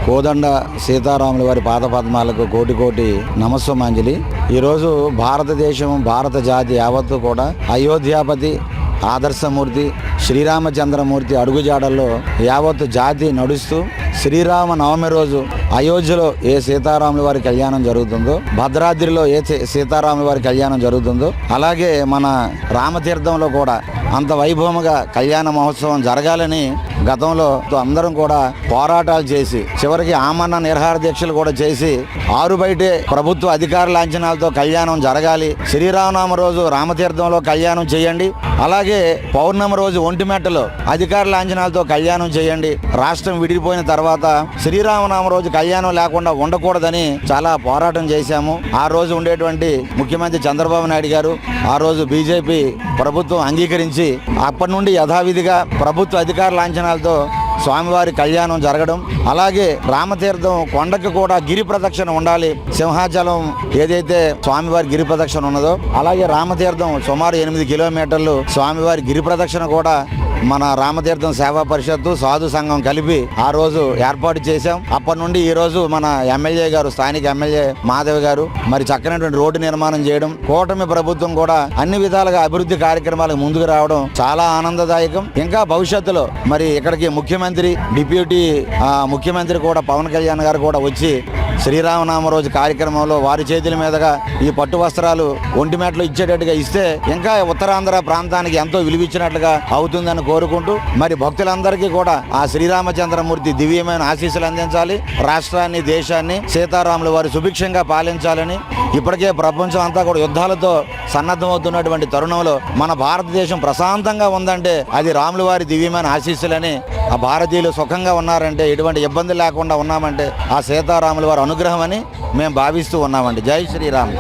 కోదండ సీతారాముల వారి పాదపద్మాలకు కోటి కోటి నమస్సుమాంజలి. ఈరోజు భారతదేశం, భారత జాతి యావత్తు కూడా అయోధ్యాపతి ఆదర్శమూర్తి శ్రీరామచంద్రమూర్తి అడుగుజాడల్లో యావత్తు జాతి నడుస్తూ శ్రీరామ నవమి రోజు అయోధ్యలో ఏ సీతారాముల వారి కళ్యాణం జరుగుతుందో, భద్రాద్రిలో ఏ సీతారాముల వారి కళ్యాణం జరుగుతుందో, అలాగే మన రామతీర్థంలో కూడా అంత వైభవంగా కళ్యాణ మహోత్సవం జరగాలని గతంలో అందరం కూడా పోరాటాలు చేసి చివరికి ఆమరణ నిరాహార దీక్షలు కూడా చేసి ఆరు బయటే ప్రభుత్వ అధికార లాంఛనాలతో కళ్యాణం జరగాలి, శ్రీరామనామ రోజు రామతీర్థంలో కళ్యాణం చేయండి, అలాగే పౌర్ణమి రోజు ఒంటిమెట్టలో అధికార లాంఛనాలతో కళ్యాణం చేయండి, రాష్ట్రం విడిపోయిన తర్వాత శ్రీరామనామ రోజు కళ్యాణం లేకుండా ఉండకూడదని చాలా పోరాటం చేశాము. ఆ రోజు ఉండేటువంటి ముఖ్యమంత్రి చంద్రబాబు నాయుడు గారు ఆ రోజు బీజేపీ ప్రభుత్వం అంగీకరించి అప్పటి నుండి యథావిధిగా ప్రభుత్వ అధికార లాంఛనాలతో స్వామివారి కళ్యాణం జరగడం, అలాగే రామతీర్థం కొండకు కూడా గిరి ప్రదక్షిణ ఉండాలి. సింహాచలం ఏదైతే స్వామివారి గిరి ప్రదక్షిణ ఉన్నదో అలాగే రామతీర్థం సుమారు 8 కిలోమీటర్లు స్వామివారి గిరి ప్రదక్షిణ కూడా మన రామతీర్థం సేవా పరిషత్తు సాధు సంఘం కలిపి ఆ రోజు ఏర్పాటు చేశాం. అప్పటి నుండి ఈ రోజు మన ఎమ్మెల్యే గారు, స్థానిక ఎమ్మెల్యే మాధవ్ గారు మరి చక్కనటువంటి రోడ్డు నిర్మాణం చేయడం, కూటమి ప్రభుత్వం కూడా అన్ని విధాలుగా అభివృద్ధి కార్యక్రమాలకు ముందుకు రావడం చాలా ఆనందదాయకం. ఇంకా భవిష్యత్తులో మరి ఇక్కడికి ముఖ్యమంత్రి, డిప్యూటీ ముఖ్యమంత్రి కూడా పవన్ కళ్యాణ్ గారు కూడా వచ్చి శ్రీరామనామ రోజు కార్యక్రమంలో వారి చేతుల మీదుగా ఈ పట్టు వస్త్రాలు ఒంటిమెట్లు ఇచ్చేటట్టుగా ఇస్తే ఇంకా ఉత్తరాంధ్ర ప్రాంతానికి ఎంతో విలువిచ్చినట్లుగా అవుతుందని కోరుకుంటూ మరి భక్తులందరికీ కూడా ఆ శ్రీరామచంద్రమూర్తి దివ్యమైన ఆశీస్సులు అందించాలి, రాష్ట్రాన్ని, దేశాన్ని సీతారాముల వారు సుభిక్షంగా పాలించాలని. ఇప్పటికే ప్రపంచం అంతా కూడా యుద్ధాలతో సన్నద్ధమవుతున్నటువంటి తరుణంలో మన భారతదేశం ప్రశాంతంగా ఉందంటే అది రాముల వారి దివ్యమైన ఆశీస్సులని. ఆ భారతీయులు సుఖంగా ఉన్నారంటే, ఎటువంటి ఇబ్బంది లేకుండా ఉన్నామంటే ఆ సీతారాముల వారి అనుగ్రహం అని మేము భావిస్తూ ఉన్నామండి. జై శ్రీరామ్.